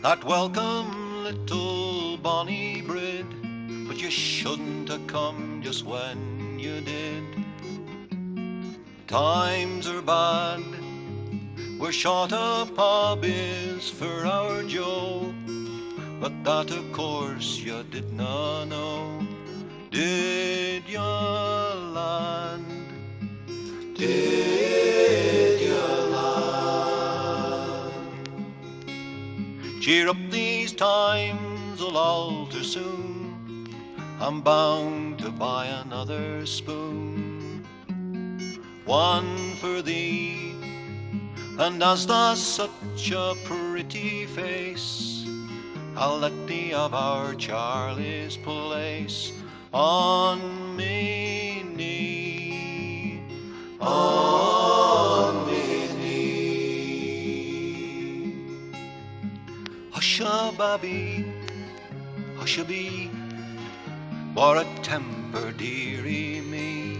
that welcome little bonny brid, but you shouldn't have come just when you did. Times are bad, we're short of hobbies for our Joe, but that of course you did not know. Did you, land? Did you, land? Cheer up, these times will alter soon. I'm bound to buy another spoon, one for thee. And as thou such a pretty face, I'll let thee have our Charlie's place on me knee, on me knee. Hush-a-babby, hush-a-bee, what a temper, dearie me.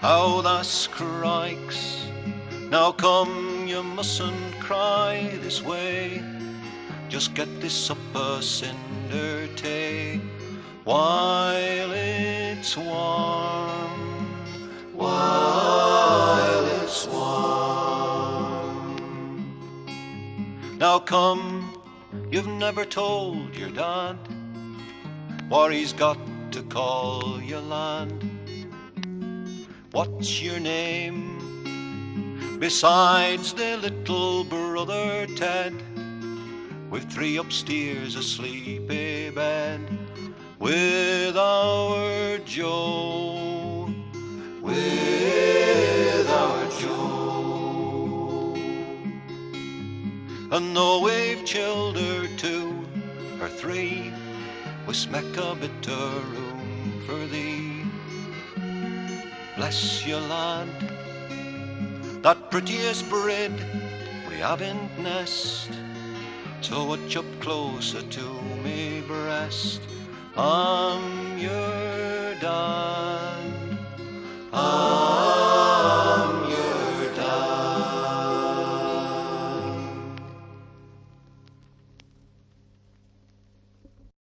How thou crikes. Now come, you mustn't cry this way. Just get this supper cinder tay while it's warm, while it's warm. Now come, you've never told your dad what he's got to call you lad. What's your name? Besides the little brother Ted, with 3 upstairs asleep a bed, with our Joe, with our Joe. And though we've childer 2 or 3, we smack a bit of room for thee. Bless you, lad, that prettiest brid we haven't nest, so watch up closer to me breast. I'm your dad.